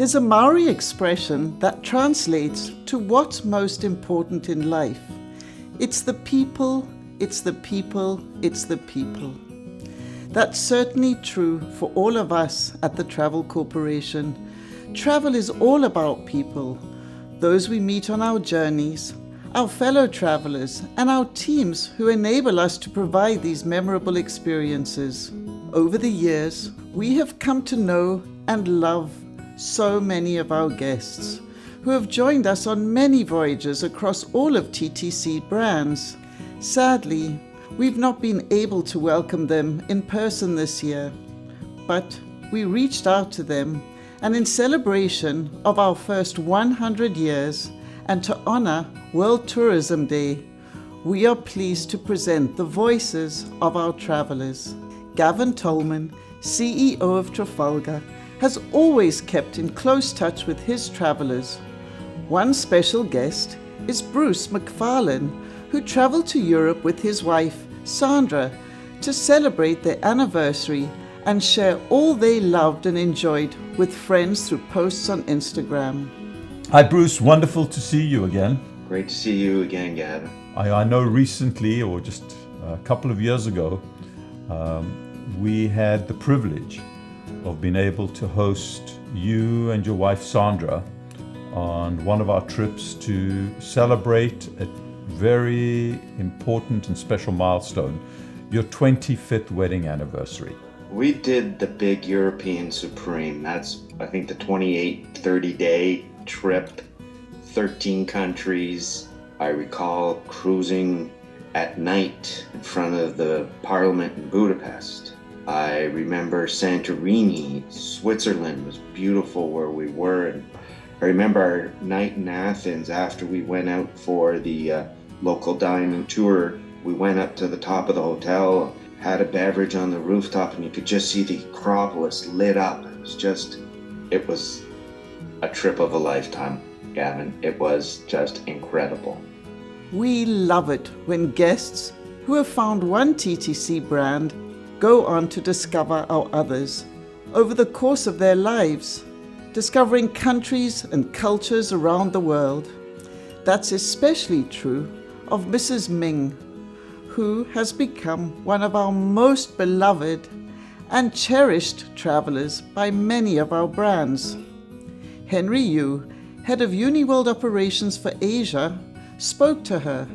There's a Maori expression that translates to what's most important in life. It's the people, it's the people, it's the people. That's certainly true for all of us at the Travel Corporation. Travel is all about people, those we meet on our journeys, our fellow travelers, and our teams who enable us to provide these memorable experiences. Over the years, we have come to know and love so many of our guests who have joined us on many voyages across all of TTC brands. Sadly, we've not been able to welcome them in person this year, but we reached out to them, and in celebration of our first 100 years and to honor World Tourism Day, we are pleased to present the voices of our travelers. Gavin Tolman, CEO of Trafalgar, has always kept in close touch with his travelers. One special guest is Bruce McFarlane, who traveled to Europe with his wife, Sandra, to celebrate their anniversary and share all they loved and enjoyed with friends through posts on Instagram. Hi Bruce, wonderful to see you again. Great to see you again, Gavin. I know recently, or just a couple of years ago, we had the privilege of being able to host you and your wife Sandra on one of our trips to celebrate a very important and special milestone, your 25th wedding anniversary. We did the big European Supreme. That's, I think, the 28, 30-day trip, 13 countries. I recall cruising at night in front of the Parliament in Budapest. I remember Santorini, Switzerland was beautiful where we were. And I remember our night in Athens after we went out for the local dining tour. We went up to the top of the hotel, had a beverage on the rooftop, and you could just see the Acropolis lit up. It was a trip of a lifetime, Gavin. It was just incredible. We love it when guests who have found one TTC brand go on to discover our others over the course of their lives, discovering countries and cultures around the world. That's especially true of Mrs. Ming, who has become one of our most beloved and cherished travelers by many of our brands. Henry Yu, head of UNIWORLD operations for Asia, spoke to her.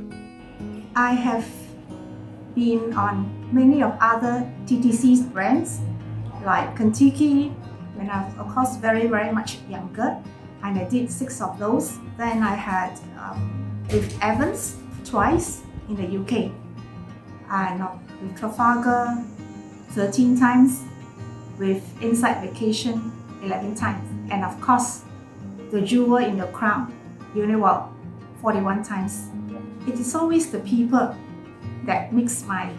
I have been on many of other TTC's brands like Contiki when I was, of course, very much younger, and I did 6 of those. Then I had with Evans twice in the UK, and with Trafalgar 13 times, with Inside Vacation 11 times, and of course the jewel in the crown, UNIWORLD, 41 times. It is always the people that makes my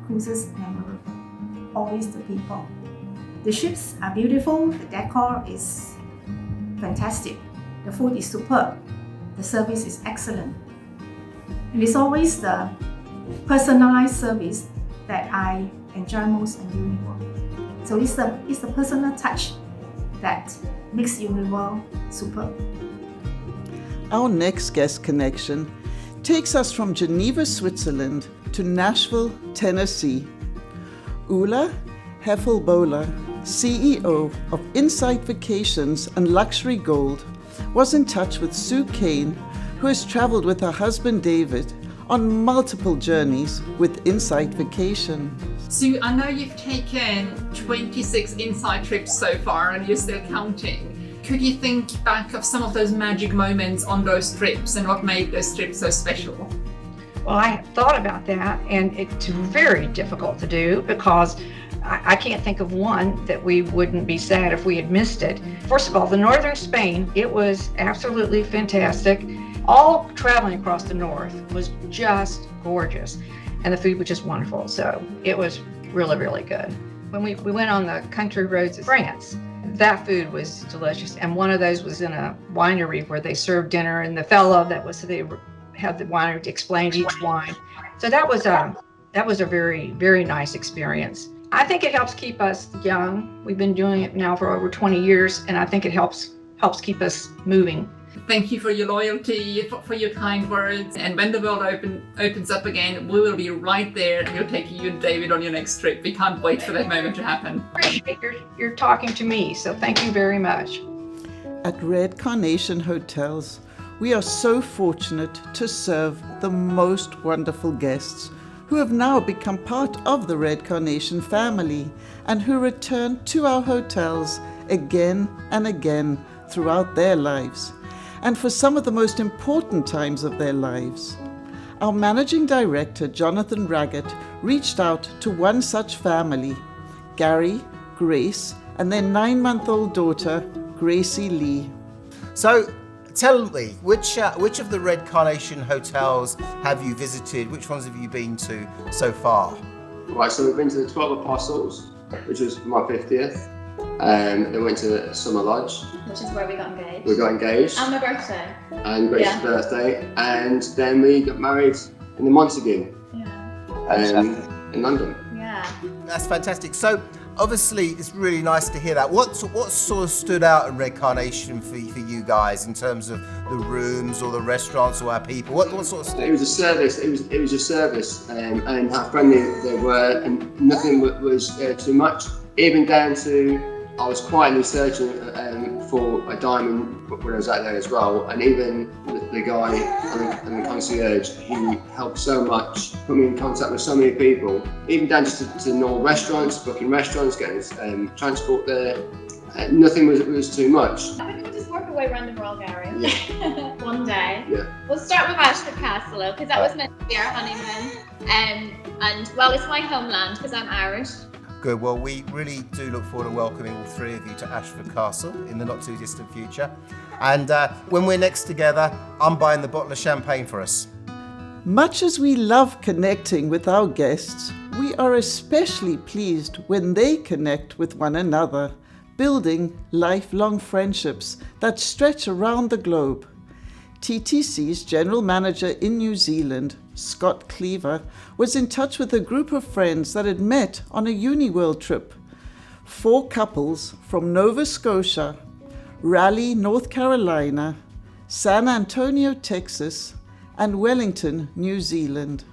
cruises memorable. Always the people. The ships are beautiful, the decor is fantastic, the food is superb, the service is excellent. And it's always the personalized service that I enjoy most on UNIWORLD. So it's the personal touch that makes UNIWORLD superb. Our next guest connection takes us from Geneva, Switzerland to Nashville, Tennessee. Ula Heffelbola, CEO of Insight Vacations and Luxury Gold, was in touch with Sue Kane, who has traveled with her husband David on multiple journeys with Insight Vacation. Sue, I know you've taken 26 Insight trips so far and you're still counting. Could you think back of some of those magic moments on those trips and what made those trips so special? Well, I thought about that, and it's very difficult to do because I can't think of one that we wouldn't be sad if we had missed it. First of all, the northern Spain, it was absolutely fantastic. All traveling across the north was just gorgeous, and the food was just wonderful. So it was really good. When we went on the country roads of France, that food was delicious, and one of those was in a winery where they served dinner, and the fellow that was they had the winery to explain each wine. So that was a very nice experience. I think it helps keep us young. We've been doing it now for over 20 years, and I think it helps helps keep us moving. Thank you for your loyalty, for your kind words. And when the world opens up again, we will be right there and we'll take you and David on your next trip. We can't wait for that moment to happen. Appreciate your talking to me, so thank you very much. At Red Carnation Hotels, we are so fortunate to serve the most wonderful guests who have now become part of the Red Carnation family and who return to our hotels again and again throughout their lives, and for some of the most important times of their lives. Our managing director, Jonathan Raggett, reached out to one such family, Gary, Grace, and their 9-month-old daughter, Gracie Lee. So tell me, which of the Red Carnation hotels have you visited? Which ones have you been to so far? Right, so we've been to the 12 Apostles, which was my 50th. Then went to Summer Lodge, which is where we got engaged. We got engaged. And my birthday. And Grace's birthday. And then we got married in the Montague. Yeah. In London. Yeah. That's fantastic. So obviously it's really nice to hear that. What sort of stood out at Red Carnation for you guys in terms of the rooms or the restaurants or our people? What sort of stuff? It was a service. It was a service, and how friendly they were, and nothing was too much. Even down to, I was quietly searching for a diamond when I was out there as well, and even the guy and the concierge, he helped so much, put me in contact with so many people, even down to normal restaurants, booking restaurants, getting transport there. Nothing was too much. I think we'll just work our way around the world, Gary. Yeah. One day. Yeah. We'll start with Ashford Castle, because that was meant to be our honeymoon. And well, it's my homeland because I'm Irish. Good. Well, we really do look forward to welcoming all three of you to Ashford Castle in the not too distant future. And when we're next together, I'm buying the bottle of champagne for us. Much as we love connecting with our guests, we are especially pleased when they connect with one another, building lifelong friendships that stretch around the globe. TTC's general manager in New Zealand, Scott Cleaver, was in touch with a group of friends that had met on a UNIWORLD trip. 4 couples from Nova Scotia, Raleigh, North Carolina, San Antonio, Texas, and Wellington, New Zealand.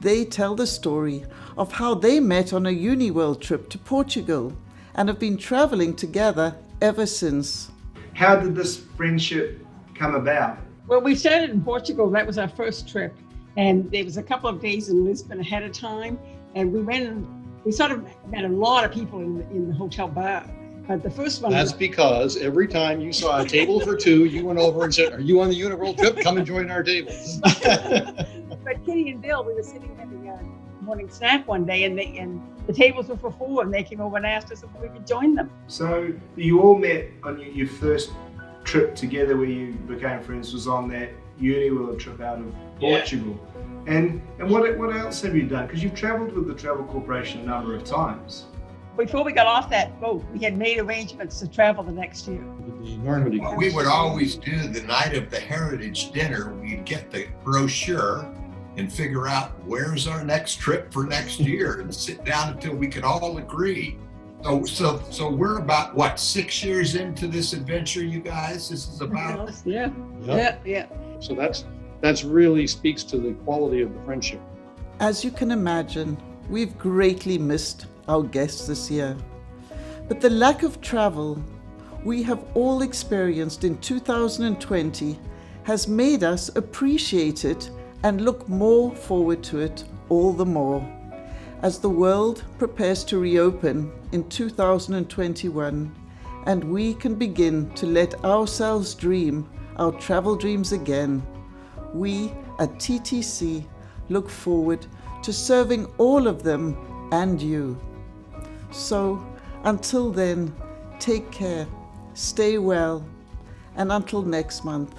They tell the story of how they met on a UNIWORLD trip to Portugal and have been traveling together ever since. How did this friendship come about? Well, we started in Portugal. That was our first trip. And there was a couple of days in Lisbon ahead of time. And we went and we sort of met a lot of people in the hotel bar. But the first one... That's because every time you saw a table for 2, you went over and said, "Are you on the UNIWORLD trip? Come and join our table." But Kitty and Bill, we were sitting having a morning snack one day and the tables were for 4 and they came over and asked us if we could join them. So you all met on your first trip together where you became friends was on that UNIWORLD trip out of Portugal. Yeah. And what else have you done? Because you've travelled with the Travel Corporation a number of times. Before we got off that boat, we had made arrangements to travel the next year. We would always do the night of the Heritage Dinner. We'd get the brochure and figure out where's our next trip for next year and sit down until we could all agree. So we're about, what, 6 years into this adventure, you guys? This is about... Yeah. So that's really speaks to the quality of the friendship. As you can imagine, we've greatly missed our guests this year. But the lack of travel we have all experienced in 2020 has made us appreciate it and look more forward to it all the more. As the world prepares to reopen in 2021 and we can begin to let ourselves dream our travel dreams again, we at TTC look forward to serving all of them and you. So until then, take care, stay well, and until next month.